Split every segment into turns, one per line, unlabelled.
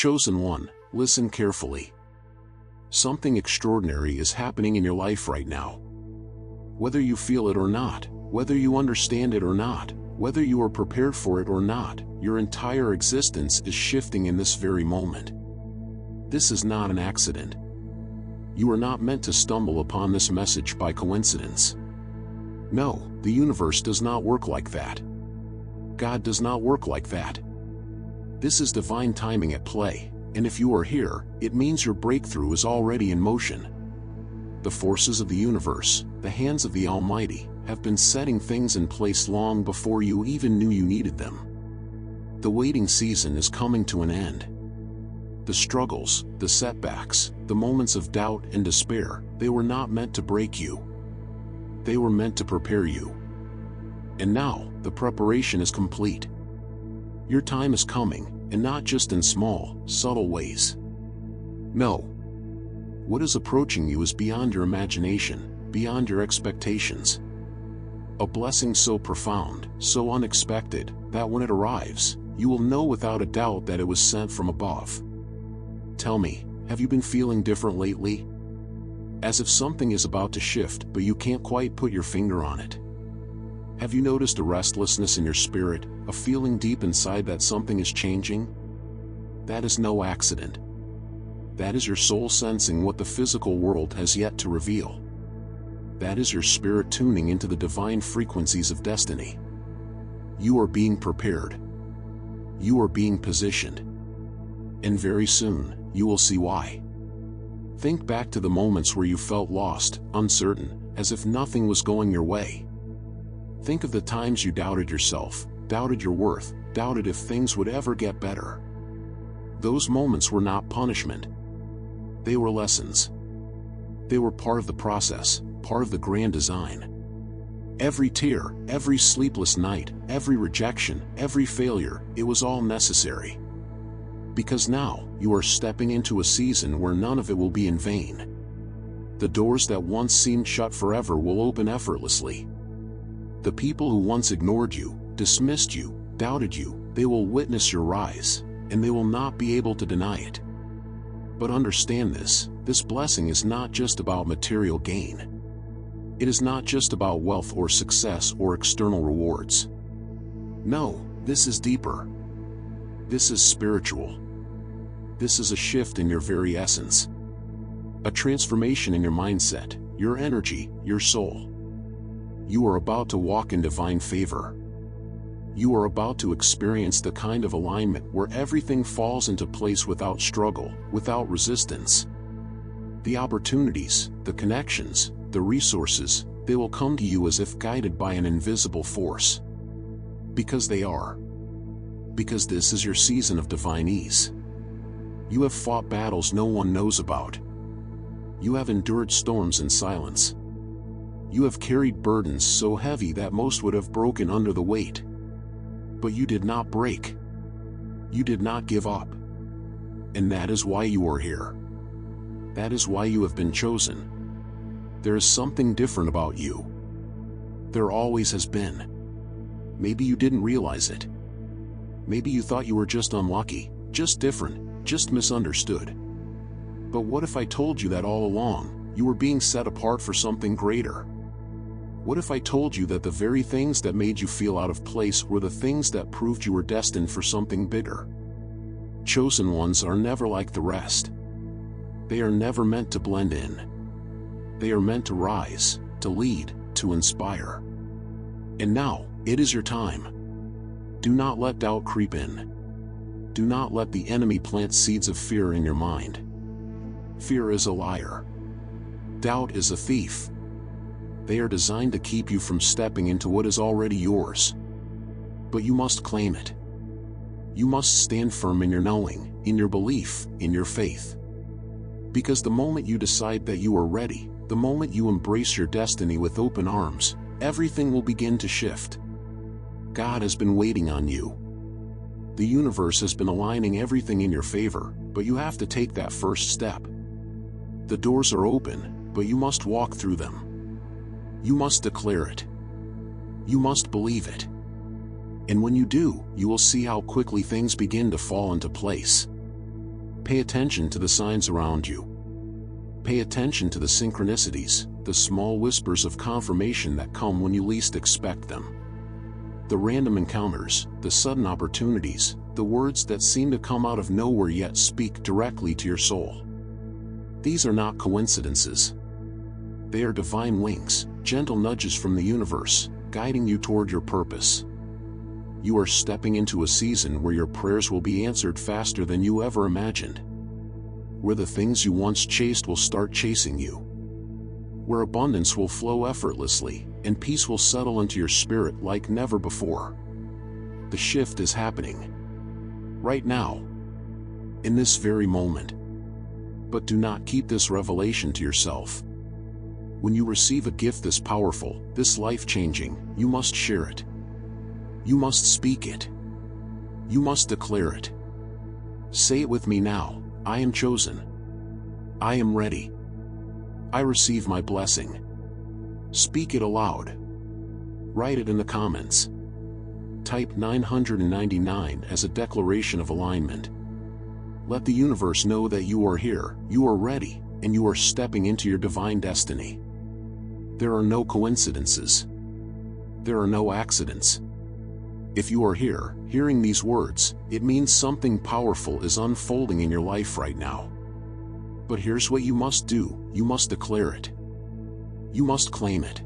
Chosen one, listen carefully. Something extraordinary is happening in your life right now. Whether you feel it or not, whether you understand it or not, whether you are prepared for it or not, your entire existence is shifting in this very moment. This is not an accident. You are not meant to stumble upon this message by coincidence. No, the universe does not work like that. God does not work like that. This is divine timing at play, and if you are here, it means your breakthrough is already in motion. The forces of the universe, the hands of the Almighty, have been setting things in place long before you even knew you needed them. The waiting season is coming to an end. The struggles, the setbacks, the moments of doubt and despair, they were not meant to break you. They were meant to prepare you. And now, the preparation is complete. Your time is coming, and not just in small, subtle ways. No. What is approaching you is beyond your imagination, beyond your expectations. A blessing so profound, so unexpected, that when it arrives, you will know without a doubt that it was sent from above. Tell me, have you been feeling different lately? As if something is about to shift, but you can't quite put your finger on it. Have you noticed a restlessness in your spirit, a feeling deep inside that something is changing? That is no accident. That is your soul sensing what the physical world has yet to reveal. That is your spirit tuning into the divine frequencies of destiny. You are being prepared. You are being positioned. And very soon, you will see why. Think back to the moments where you felt lost, uncertain, as if nothing was going your way. Think of the times you doubted yourself, doubted your worth, doubted if things would ever get better. Those moments were not punishment. They were lessons. They were part of the process, part of the grand design. Every tear, every sleepless night, every rejection, every failure, it was all necessary. Because now, you are stepping into a season where none of it will be in vain. The doors that once seemed shut forever will open effortlessly. The people who once ignored you, dismissed you, doubted you, they will witness your rise, and they will not be able to deny it. But understand this blessing is not just about material gain. It is not just about wealth or success or external rewards. No, this is deeper. This is spiritual. This is a shift in your very essence. A transformation in your mindset, your energy, your soul. You are about to walk in divine favor. You are about to experience the kind of alignment where everything falls into place without struggle, without resistance. The opportunities, the connections, the resources, they will come to you as if guided by an invisible force. Because they are. Because this is your season of divine ease. You have fought battles no one knows about. You have endured storms in silence. You have carried burdens so heavy that most would have broken under the weight. But you did not break. You did not give up. And that is why you are here. That is why you have been chosen. There is something different about you. There always has been. Maybe you didn't realize it. Maybe you thought you were just unlucky, just different, just misunderstood. But what if I told you that all along, you were being set apart for something greater? What if I told you that the very things that made you feel out of place were the things that proved you were destined for something bigger? Chosen ones are never like the rest. They are never meant to blend in. They are meant to rise, to lead, to inspire. And now, it is your time. Do not let doubt creep in. Do not let the enemy plant seeds of fear in your mind. Fear is a liar. Doubt is a thief. They are designed to keep you from stepping into what is already yours. But you must claim it. You must stand firm in your knowing, in your belief, in your faith. Because the moment you decide that you are ready, the moment you embrace your destiny with open arms, everything will begin to shift. God has been waiting on you. The universe has been aligning everything in your favor, but you have to take that first step. The doors are open, but you must walk through them. You must declare it. You must believe it. And when you do, you will see how quickly things begin to fall into place. Pay attention to the signs around you. Pay attention to the synchronicities, the small whispers of confirmation that come when you least expect them. The random encounters, the sudden opportunities, the words that seem to come out of nowhere yet speak directly to your soul. These are not coincidences. They are divine winks, gentle nudges from the universe, guiding you toward your purpose. You are stepping into a season where your prayers will be answered faster than you ever imagined. Where the things you once chased will start chasing you. Where abundance will flow effortlessly, and peace will settle into your spirit like never before. The shift is happening. Right now. In this very moment. But do not keep this revelation to yourself. When you receive a gift this powerful, this life-changing, you must share it. You must speak it. You must declare it. Say it with me now. I am chosen. I am ready. I receive my blessing. Speak it aloud. Write it in the comments. Type 999 as a declaration of alignment. Let the universe know that you are here, you are ready, and you are stepping into your divine destiny. There are no coincidences. There are no accidents. If you are here, hearing these words, it means something powerful is unfolding in your life right now. But here's what you must do. You must declare it. You must claim it.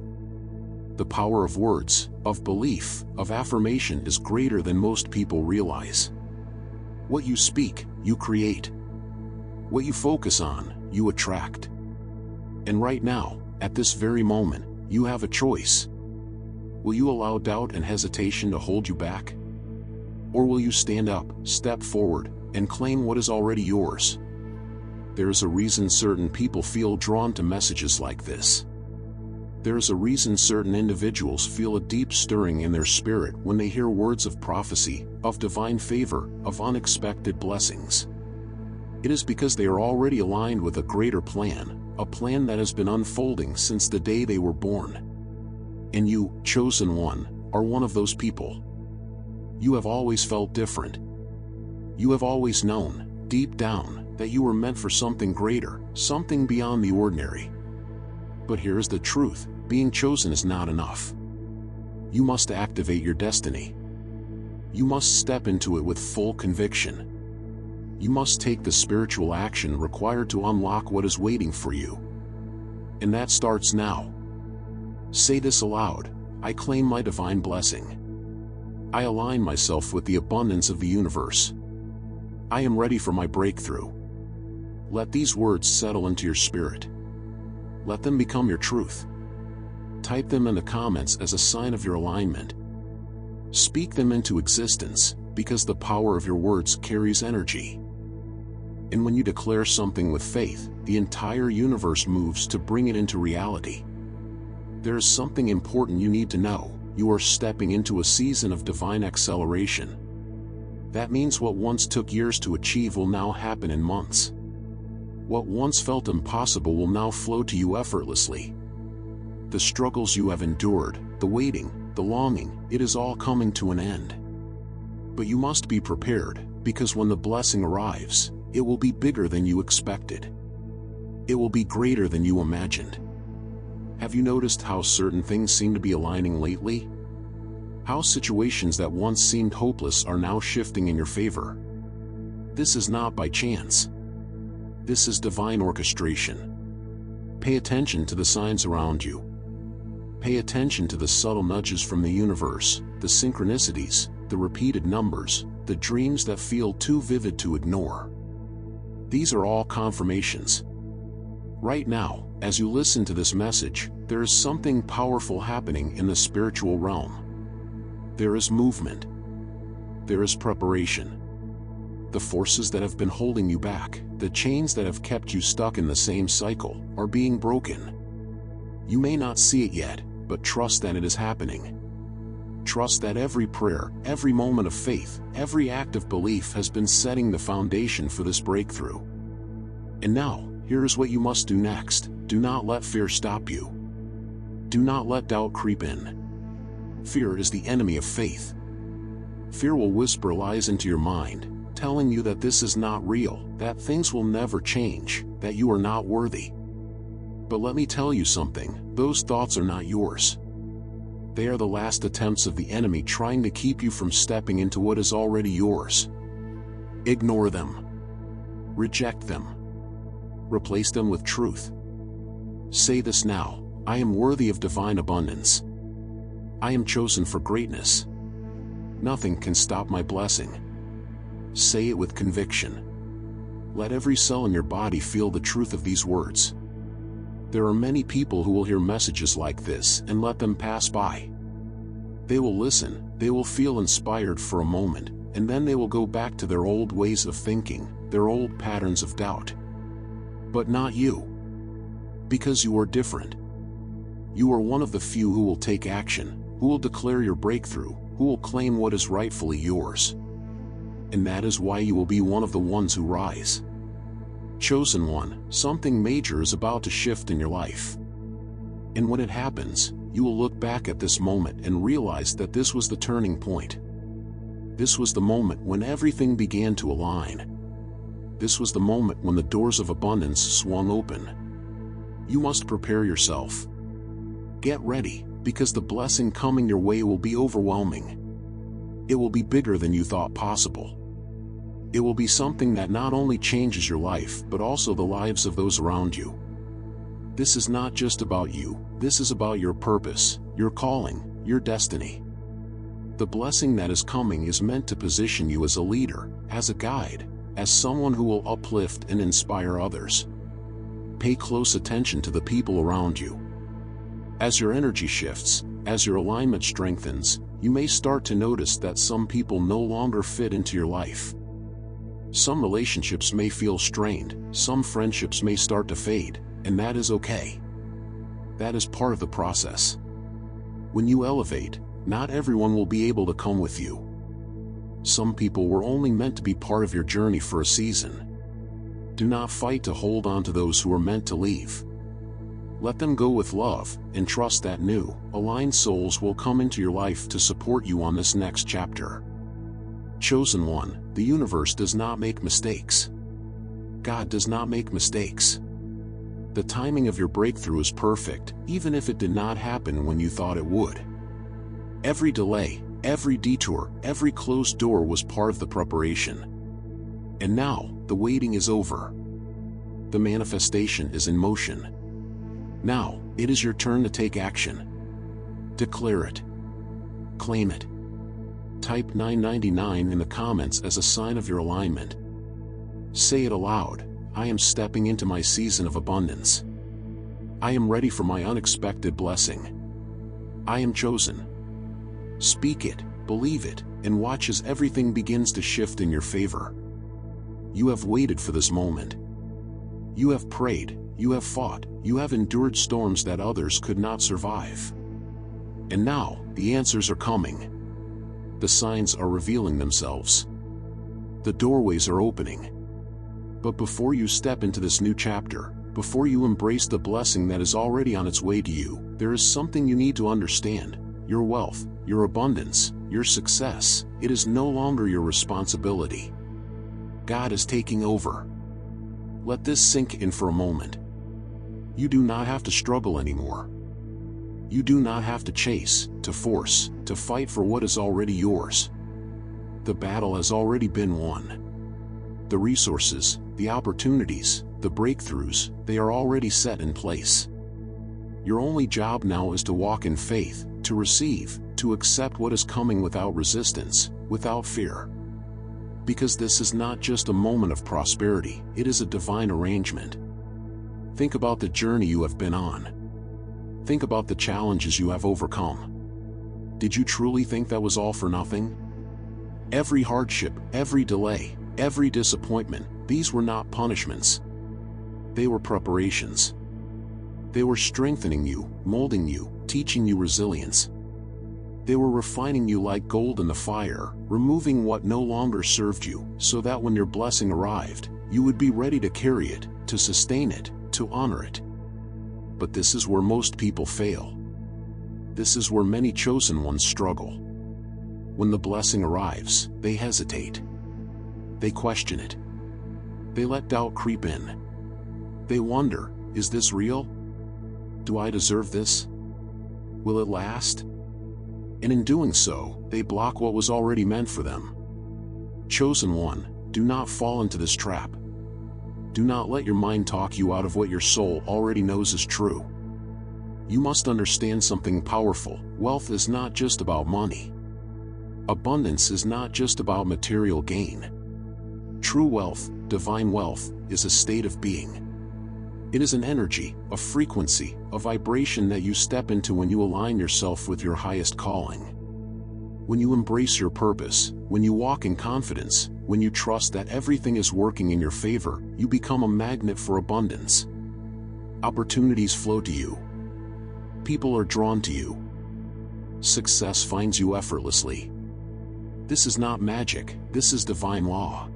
The power of words, of belief, of affirmation is greater than most people realize. What you speak, you create. What you focus on, you attract. And right now, at this very moment, you have a choice. Will you allow doubt and hesitation to hold you back? Or will you stand up, step forward, and claim what is already yours? There is a reason certain people feel drawn to messages like this. There is a reason certain individuals feel a deep stirring in their spirit when they hear words of prophecy, of divine favor, of unexpected blessings. It is because they are already aligned with a greater plan, a plan that has been unfolding since the day they were born. And you, chosen one, are one of those people. You have always felt different. You have always known, deep down, that you were meant for something greater, something beyond the ordinary. But here is the truth, being chosen is not enough. You must activate your destiny. You must step into it with full conviction. You must take the spiritual action required to unlock what is waiting for you. And that starts now. Say this aloud: I claim my divine blessing. I align myself with the abundance of the universe. I am ready for my breakthrough. Let these words settle into your spirit. Let them become your truth. Type them in the comments as a sign of your alignment. Speak them into existence, because the power of your words carries energy. And when you declare something with faith, the entire universe moves to bring it into reality. There is something important you need to know. You are stepping into a season of divine acceleration. That means what once took years to achieve will now happen in months. What once felt impossible will now flow to you effortlessly. The struggles you have endured, the waiting, the longing, it is all coming to an end. But you must be prepared, because when the blessing arrives, it will be bigger than you expected. It will be greater than you imagined. Have you noticed how certain things seem to be aligning lately? How situations that once seemed hopeless are now shifting in your favor? This is not by chance. This is divine orchestration. Pay attention to the signs around you. Pay attention to the subtle nudges from the universe, the synchronicities, the repeated numbers, the dreams that feel too vivid to ignore. These are all confirmations. Right now, as you listen to this message, there is something powerful happening in the spiritual realm. There is movement. There is preparation. The forces that have been holding you back, the chains that have kept you stuck in the same cycle, are being broken. You may not see it yet, but trust that it is happening. Trust that every prayer, every moment of faith, every act of belief has been setting the foundation for this breakthrough. And now, here is what you must do next. Do not let fear stop you. Do not let doubt creep in. Fear is the enemy of faith. Fear will whisper lies into your mind, telling you that this is not real, that things will never change, that you are not worthy. But let me tell you something, those thoughts are not yours. They are the last attempts of the enemy trying to keep you from stepping into what is already yours. Ignore them. Reject them. Replace them with truth. Say this now: I am worthy of divine abundance. I am chosen for greatness. Nothing can stop my blessing. Say it with conviction. Let every cell in your body feel the truth of these words. There are many people who will hear messages like this and let them pass by. They will listen, they will feel inspired for a moment, and then they will go back to their old ways of thinking, their old patterns of doubt. But not you. Because you are different. You are one of the few who will take action, who will declare your breakthrough, who will claim what is rightfully yours. And that is why you will be one of the ones who rise. Chosen one, something major is about to shift in your life. And when it happens, you will look back at this moment and realize that this was the turning point. This was the moment when everything began to align. This was the moment when the doors of abundance swung open. You must prepare yourself. Get ready, because the blessing coming your way will be overwhelming. It will be bigger than you thought possible. It will be something that not only changes your life but also the lives of those around you. This is not just about you, this is about your purpose, your calling, your destiny. The blessing that is coming is meant to position you as a leader, as a guide, as someone who will uplift and inspire others. Pay close attention to the people around you. As your energy shifts, as your alignment strengthens, you may start to notice that some people no longer fit into your life. Some relationships may feel strained, some friendships may start to fade, and that is okay. That is part of the process. When you elevate, not everyone will be able to come with you. Some people were only meant to be part of your journey for a season. Do not fight to hold on to those who are meant to leave. Let them go with love, and trust that new, aligned souls will come into your life to support you on this next chapter. Chosen one, the universe does not make mistakes. God does not make mistakes. The timing of your breakthrough is perfect, even if it did not happen when you thought it would. Every delay, every detour, every closed door was part of the preparation. And now, the waiting is over. The manifestation is in motion. Now, it is your turn to take action. Declare it. Claim it. Type 999 in the comments as a sign of your alignment. Say it aloud: I am stepping into my season of abundance. I am ready for my unexpected blessing. I am chosen. Speak it, believe it, and watch as everything begins to shift in your favor. You have waited for this moment. You have prayed, you have fought, you have endured storms that others could not survive. And now, the answers are coming. The signs are revealing themselves. The doorways are opening. But before you step into this new chapter, before you embrace the blessing that is already on its way to you, there is something you need to understand. Your wealth, your abundance, your success, it is no longer your responsibility. God is taking over. Let this sink in for a moment. You do not have to struggle anymore. You do not have to chase, to force, to fight for what is already yours. The battle has already been won. The resources, the opportunities, the breakthroughs, they are already set in place. Your only job now is to walk in faith, to receive, to accept what is coming without resistance, without fear. Because this is not just a moment of prosperity, it is a divine arrangement. Think about the journey you have been on. Think about the challenges you have overcome. Did you truly think that was all for nothing? Every hardship, every delay, every disappointment, these were not punishments. They were preparations. They were strengthening you, molding you, teaching you resilience. They were refining you like gold in the fire, removing what no longer served you, so that when your blessing arrived, you would be ready to carry it, to sustain it, to honor it. But this is where most people fail. This is where many chosen ones struggle. When the blessing arrives, they hesitate. They question it. They let doubt creep in. They wonder, is this real? Do I deserve this? Will it last? And in doing so, they block what was already meant for them. Chosen one, do not fall into this trap. Do not let your mind talk you out of what your soul already knows is true. You must understand something powerful. Wealth is not just about money. Abundance is not just about material gain. True wealth, divine wealth, is a state of being. It is an energy, a frequency, a vibration that you step into when you align yourself with your highest calling. When you embrace your purpose, when you walk in confidence, when you trust that everything is working in your favor, you become a magnet for abundance. Opportunities flow to you. People are drawn to you. Success finds you effortlessly. This is not magic, this is divine law.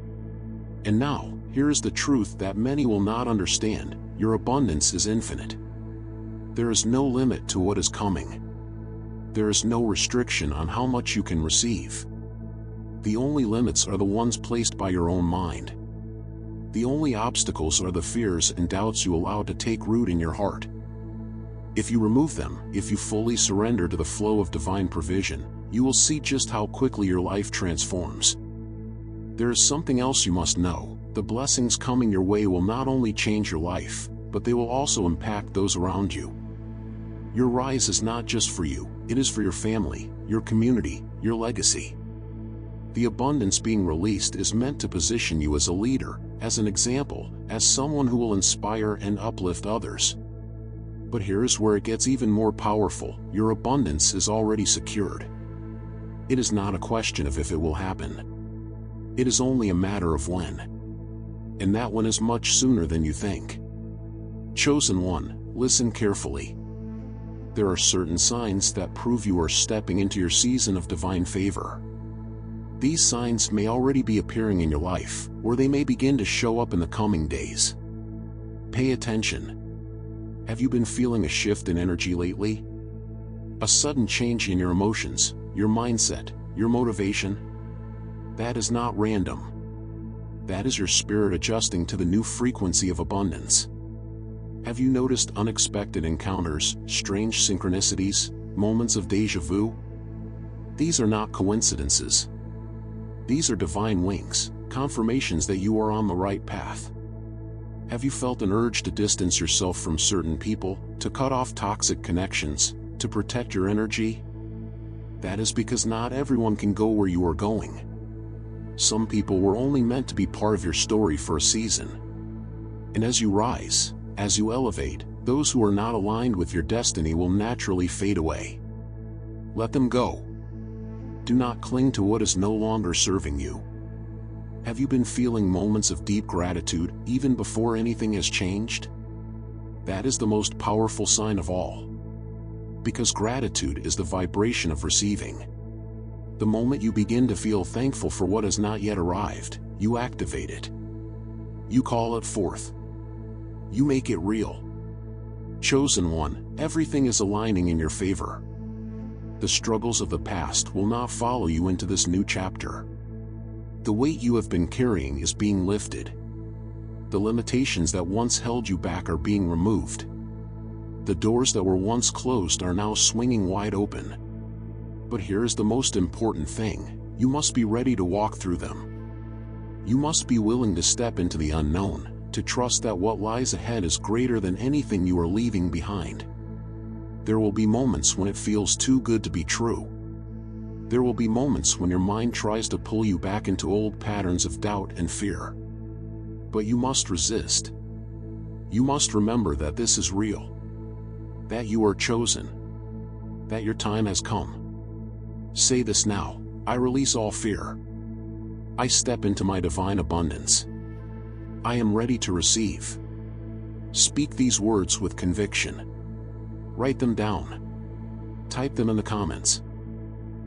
And now, here is the truth that many will not understand: your abundance is infinite. There is no limit to what is coming. There is no restriction on how much you can receive. The only limits are the ones placed by your own mind. The only obstacles are the fears and doubts you allow to take root in your heart. If you remove them, if you fully surrender to the flow of divine provision, you will see just how quickly your life transforms. There is something else you must know: the blessings coming your way will not only change your life, but they will also impact those around you. Your rise is not just for you, it is for your family, your community, your legacy. The abundance being released is meant to position you as a leader, as an example, as someone who will inspire and uplift others. But here is where it gets even more powerful: your abundance is already secured. It is not a question of if it will happen. It is only a matter of when. And that one is much sooner than you think. Chosen one, listen carefully. There are certain signs that prove you are stepping into your season of divine favor. These signs may already be appearing in your life, or they may begin to show up in the coming days. Pay attention. Have you been feeling a shift in energy lately? A sudden change in your emotions, your mindset, your motivation? That is not random. That is your spirit adjusting to the new frequency of abundance. Have you noticed unexpected encounters, strange synchronicities, moments of déjà vu? These are not coincidences. These are divine winks, confirmations that you are on the right path. Have you felt an urge to distance yourself from certain people, to cut off toxic connections, to protect your energy? That is because not everyone can go where you are going. Some people were only meant to be part of your story for a season. And as you rise, as you elevate, those who are not aligned with your destiny will naturally fade away. Let them go. Do not cling to what is no longer serving you. Have you been feeling moments of deep gratitude even before anything has changed? That is the most powerful sign of all. Because gratitude is the vibration of receiving. The moment you begin to feel thankful for what has not yet arrived, you activate it. You call it forth. You make it real. Chosen one, everything is aligning in your favor. The struggles of the past will not follow you into this new chapter. The weight you have been carrying is being lifted. The limitations that once held you back are being removed. The doors that were once closed are now swinging wide open. But here is the most important thing: you must be ready to walk through them. You must be willing to step into the unknown, to trust that what lies ahead is greater than anything you are leaving behind. There will be moments when it feels too good to be true. There will be moments when your mind tries to pull you back into old patterns of doubt and fear. But you must resist. You must remember that this is real. That you are chosen. That your time has come. Say this now: I release all fear. I step into my divine abundance. I am ready to receive. Speak these words with conviction. Write them down. Type them in the comments.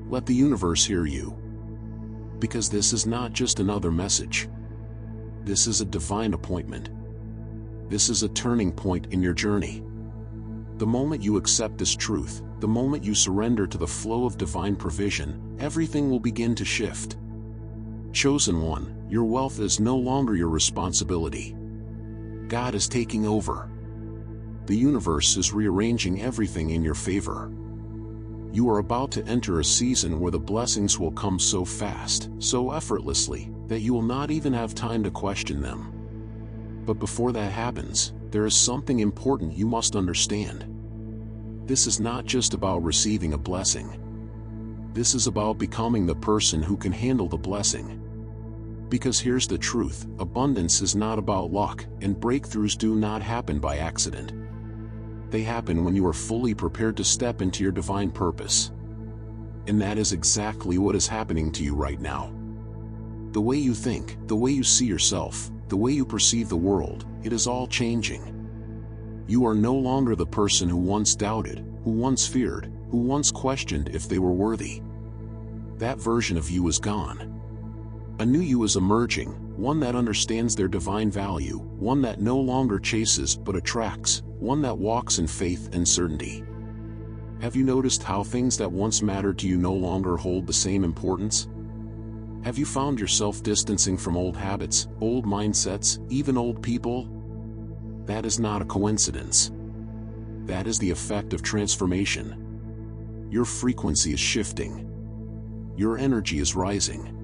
Let the universe hear you. Because this is not just another message. This is a divine appointment. This is a turning point in your journey. The moment you accept this truth, the moment you surrender to the flow of divine provision, everything will begin to shift. Chosen one, Your wealth is no longer your responsibility. God is taking over. The universe is rearranging everything in your favor. You are about to enter a season where the blessings will come so fast, so effortlessly, that you will not even have time to question them. But before that happens, there is something important you must understand. This is not just about receiving a blessing. This is about becoming the person who can handle the blessing. Because here's the truth, abundance is not about luck, and breakthroughs do not happen by accident. They happen when you are fully prepared to step into your divine purpose. And that is exactly what is happening to you right now. The way you think, the way you see yourself, the way you perceive the world, it is all changing. You are no longer the person who once doubted, who once feared, who once questioned if they were worthy. That version of you is gone. A new you is emerging, one that understands their divine value, one that no longer chases but attracts, one that walks in faith and certainty. Have you noticed how things that once mattered to you no longer hold the same importance? Have you found yourself distancing from old habits, old mindsets, even old people? That is not a coincidence. That is the effect of transformation. Your frequency is shifting. Your energy is rising.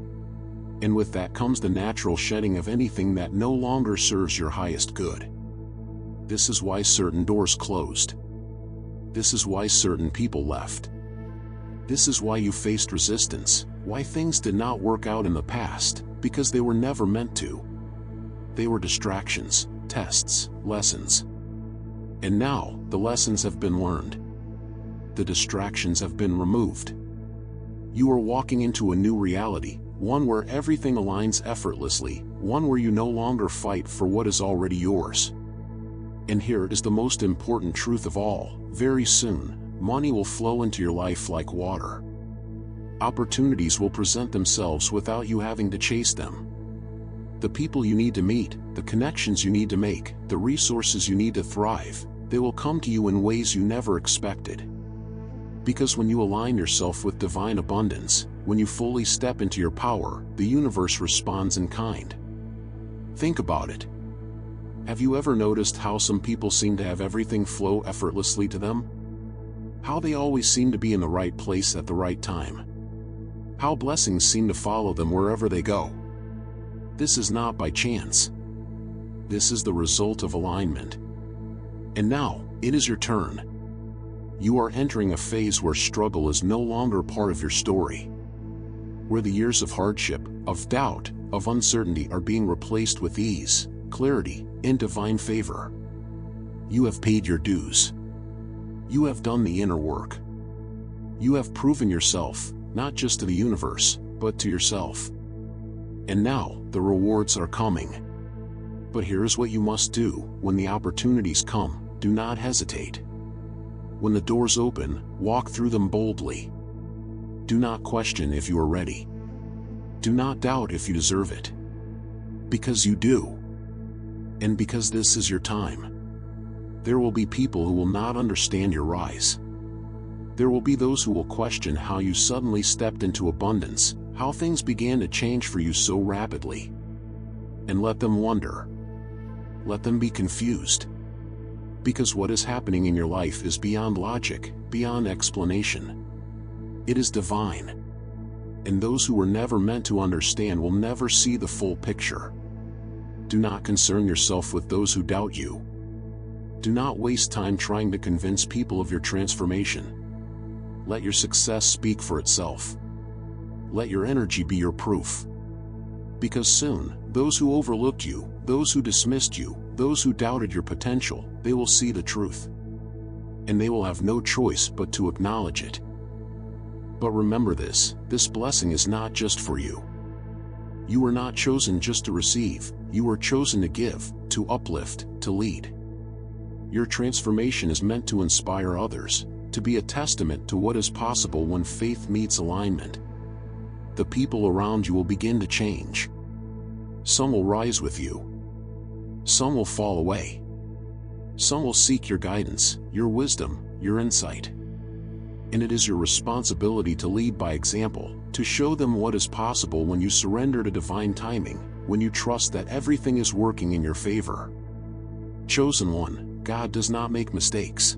And with that comes the natural shedding of anything that no longer serves your highest good. This is why certain doors closed. This is why certain people left. This is why you faced resistance, why things did not work out in the past, because they were never meant to. They were distractions, tests, lessons. And now, the lessons have been learned. The distractions have been removed. You are walking into a new reality, one where everything aligns effortlessly, one where you no longer fight for what is already yours. And here is the most important truth of all: very soon, money will flow into your life like water. Opportunities will present themselves without you having to chase them. The people you need to meet, the connections you need to make, the resources you need to thrive, they will come to you in ways you never expected. Because when you align yourself with divine abundance, when you fully step into your power, the universe responds in kind. Think about it. Have you ever noticed how some people seem to have everything flow effortlessly to them? How they always seem to be in the right place at the right time? How blessings seem to follow them wherever they go? This is not by chance. This is the result of alignment. And now, it is your turn. You are entering a phase where struggle is no longer part of your story. Where the years of hardship, of doubt, of uncertainty are being replaced with ease, clarity, and divine favor. You have paid your dues. You have done the inner work. You have proven yourself, not just to the universe, but to yourself. And now, the rewards are coming. But here is what you must do: when the opportunities come, do not hesitate. When the doors open, walk through them boldly. Do not question if you are ready. Do not doubt if you deserve it. Because you do. And because this is your time. There will be people who will not understand your rise. There will be those who will question how you suddenly stepped into abundance, how things began to change for you so rapidly. And let them wonder. Let them be confused. Because what is happening in your life is beyond logic, beyond explanation. It is divine. And those who were never meant to understand will never see the full picture. Do not concern yourself with those who doubt you. Do not waste time trying to convince people of your transformation. Let your success speak for itself. Let your energy be your proof. Because soon, those who overlooked you, those who dismissed you, those who doubted your potential, they will see the truth. And they will have no choice but to acknowledge it. But remember this blessing is not just for you. You were not chosen just to receive, you were chosen to give, to uplift, to lead. Your transformation is meant to inspire others, to be a testament to what is possible when faith meets alignment. The people around you will begin to change. Some will rise with you. Some will fall away. Some will seek your guidance, your wisdom, your insight. And it is your responsibility to lead by example, to show them what is possible when you surrender to divine timing, when you trust that everything is working in your favor. Chosen one, God does not make mistakes.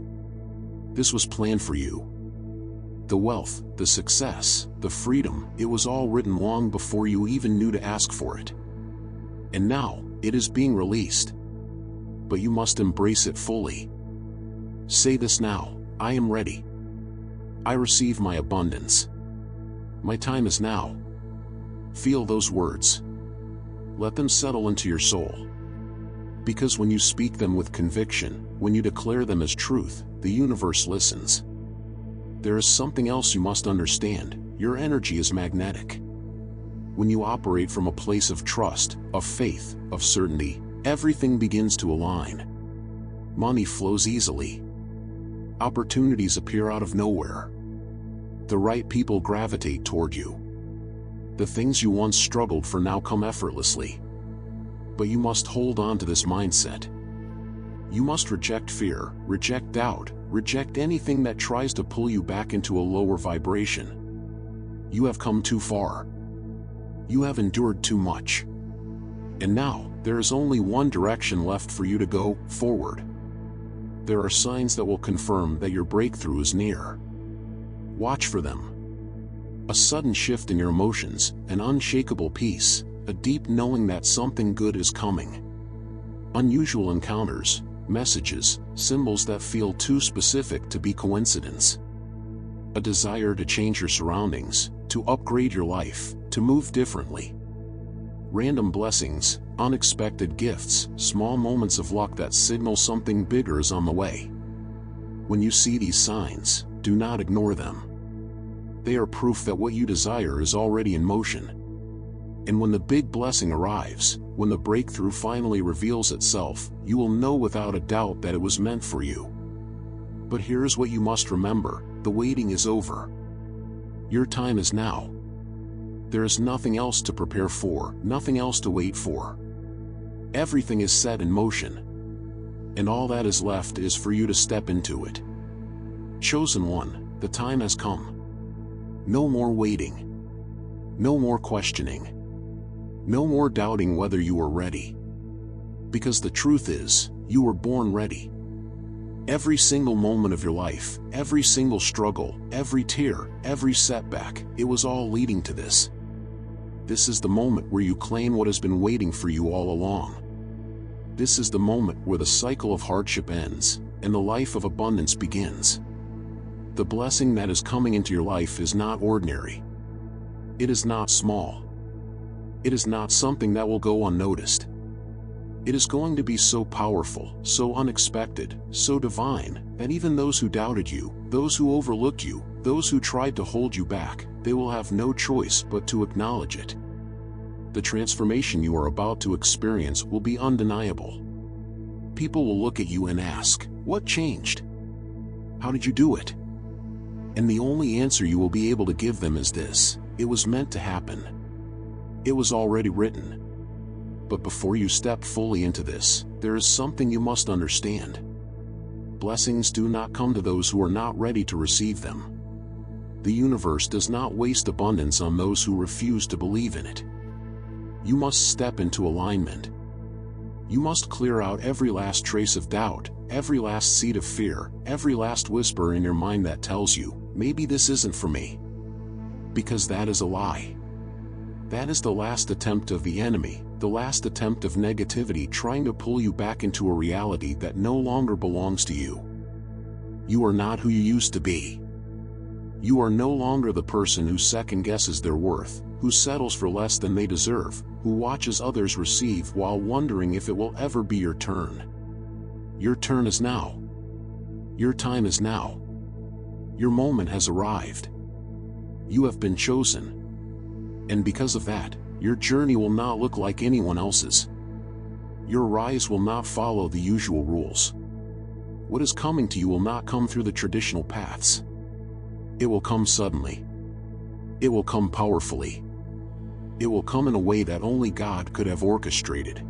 This was planned for you. The wealth, the success, the freedom, it was all written long before you even knew to ask for it. And now, it is being released. But you must embrace it fully. Say this now: I am ready. I receive my abundance. My time is now. Feel those words. Let them settle into your soul. Because when you speak them with conviction, when you declare them as truth, the universe listens. There is something else you must understand: your energy is magnetic. When you operate from a place of trust, of faith, of certainty, everything begins to align. Money flows easily. Opportunities appear out of nowhere. The right people gravitate toward you. The things you once struggled for now come effortlessly. But you must hold on to this mindset. You must reject fear, reject doubt, reject anything that tries to pull you back into a lower vibration. You have come too far. You have endured too much. And now, there is only one direction left for you to go: forward. There are signs that will confirm that your breakthrough is near. Watch for them. A sudden shift in your emotions, an unshakable peace, a deep knowing that something good is coming. Unusual encounters, messages, symbols that feel too specific to be coincidence. A desire to change your surroundings, to upgrade your life, to move differently. Random blessings, unexpected gifts, small moments of luck that signal something bigger is on the way. When you see these signs, do not ignore them. They are proof that what you desire is already in motion. And when the big blessing arrives, when the breakthrough finally reveals itself, you will know without a doubt that it was meant for you. But here's what you must remember: the waiting is over. Your time is now. There is nothing else to prepare for, nothing else to wait for. Everything is set in motion. And all that is left is for you to step into it. Chosen one, the time has come. No more waiting. No more questioning. No more doubting whether you are ready. Because the truth is, you were born ready. Every single moment of your life, every single struggle, every tear, every setback, it was all leading to this. This is the moment where you claim what has been waiting for you all along. This is the moment where the cycle of hardship ends, and the life of abundance begins. The blessing that is coming into your life is not ordinary. It is not small. It is not something that will go unnoticed. It is going to be so powerful, so unexpected, so divine, that even those who doubted you, those who overlooked you, those who tried to hold you back, they will have no choice but to acknowledge it. The transformation you are about to experience will be undeniable. People will look at you and ask, "What changed? How did you do it?" And the only answer you will be able to give them is this: it was meant to happen. It was already written. But before you step fully into this, there is something you must understand. Blessings do not come to those who are not ready to receive them. The universe does not waste abundance on those who refuse to believe in it. You must step into alignment. You must clear out every last trace of doubt, every last seed of fear, every last whisper in your mind that tells you, "Maybe this isn't for me." Because that is a lie. That is the last attempt of the enemy, the last attempt of negativity trying to pull you back into a reality that no longer belongs to you. You are not who you used to be. You are no longer the person who second-guesses their worth, who settles for less than they deserve, who watches others receive while wondering if it will ever be your turn. Your turn is now. Your time is now. Your moment has arrived. You have been chosen. And because of that, your journey will not look like anyone else's. Your rise will not follow the usual rules. What is coming to you will not come through the traditional paths. It will come suddenly. It will come powerfully. It will come in a way that only God could have orchestrated.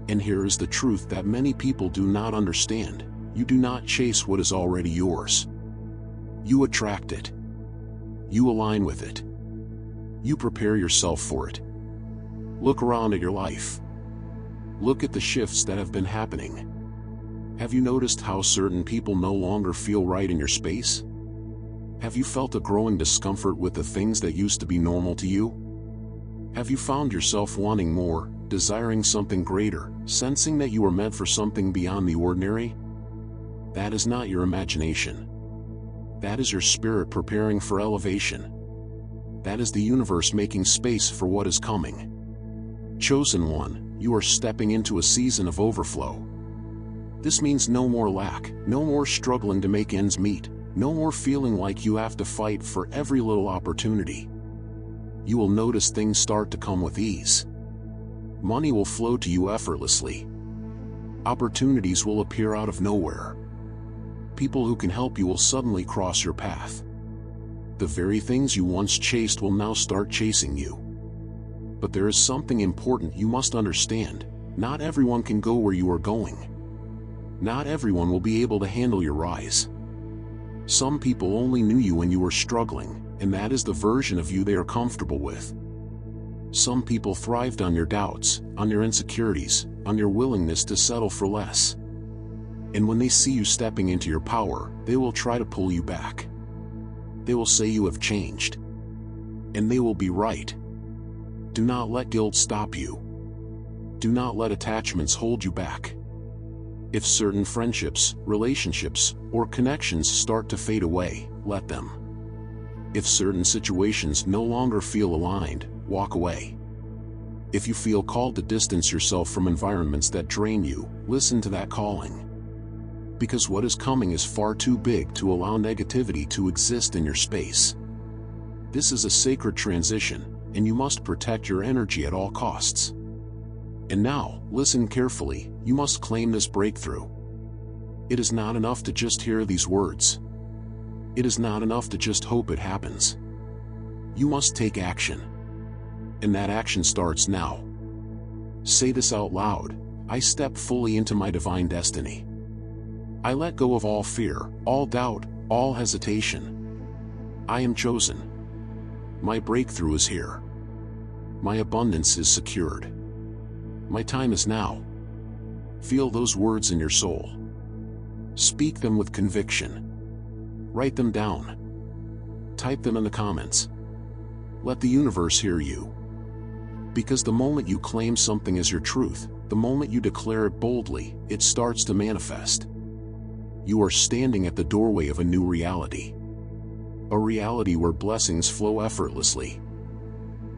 And here is the truth that many people do not understand: you do not chase what is already yours. You attract it. You align with it. You prepare yourself for it. Look around at your life. Look at the shifts that have been happening. Have you noticed how certain people no longer feel right in your space? Have you felt a growing discomfort with the things that used to be normal to you? Have you found yourself wanting more, desiring something greater, sensing that you are meant for something beyond the ordinary? That is not your imagination. That is your spirit preparing for elevation. That is the universe making space for what is coming. Chosen one, you are stepping into a season of overflow. This means no more lack, no more struggling to make ends meet, no more feeling like you have to fight for every little opportunity. You will notice things start to come with ease. Money will flow to you effortlessly. Opportunities will appear out of nowhere. People who can help you will suddenly cross your path. The very things you once chased will now start chasing you. But there is something important you must understand. Not everyone can go where you are going. Not everyone will be able to handle your rise. Some people only knew you when you were struggling, and that is the version of you they are comfortable with. Some people thrived on your doubts, on your insecurities, on your willingness to settle for less. And when they see you stepping into your power, they will try to pull you back. They will say you have changed. And they will be right. Do not let guilt stop you. Do not let attachments hold you back. If certain friendships, relationships, or connections start to fade away, let them. If certain situations no longer feel aligned, walk away. If you feel called to distance yourself from environments that drain you, listen to that calling. Because what is coming is far too big to allow negativity to exist in your space. This is a sacred transition, and you must protect your energy at all costs. And now, listen carefully, you must claim this breakthrough. It is not enough to just hear these words. It is not enough to just hope it happens. You must take action. And that action starts now. Say this out loud: I step fully into my divine destiny. I let go of all fear, all doubt, all hesitation. I am chosen. My breakthrough is here. My abundance is secured. My time is now. Feel those words in your soul. Speak them with conviction. Write them down. Type them in the comments. Let the universe hear you. Because the moment you claim something as your truth, the moment you declare it boldly, it starts to manifest. You are standing at the doorway of a new reality. A reality where blessings flow effortlessly.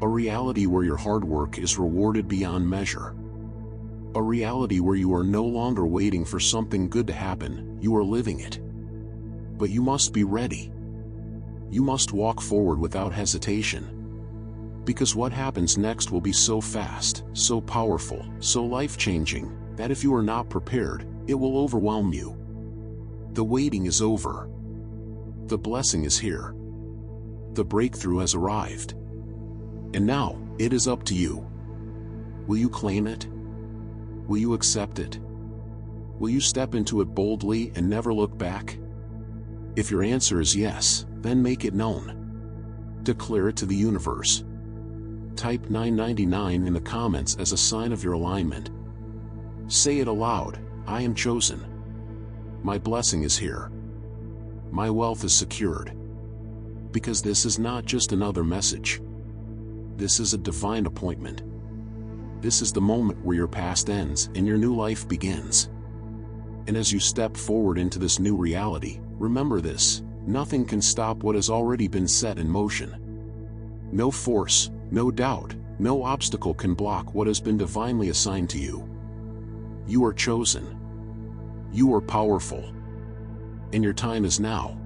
A reality where your hard work is rewarded beyond measure. A reality where you are no longer waiting for something good to happen, you are living it. But you must be ready. You must walk forward without hesitation. Because what happens next will be so fast, so powerful, so life-changing, that if you are not prepared, it will overwhelm you. The waiting is over. The blessing is here. The breakthrough has arrived. And now, it is up to you. Will you claim it? Will you accept it? Will you step into it boldly and never look back? If your answer is yes, then make it known. Declare it to the universe. Type 999 in the comments as a sign of your alignment. Say it aloud: I am chosen. My blessing is here. My wealth is secured. Because this is not just another message. This is a divine appointment. This is the moment where your past ends and your new life begins. And as you step forward into this new reality, remember this: nothing can stop what has already been set in motion. No force, no doubt, no obstacle can block what has been divinely assigned to you. You are chosen. You are powerful. And your time is now.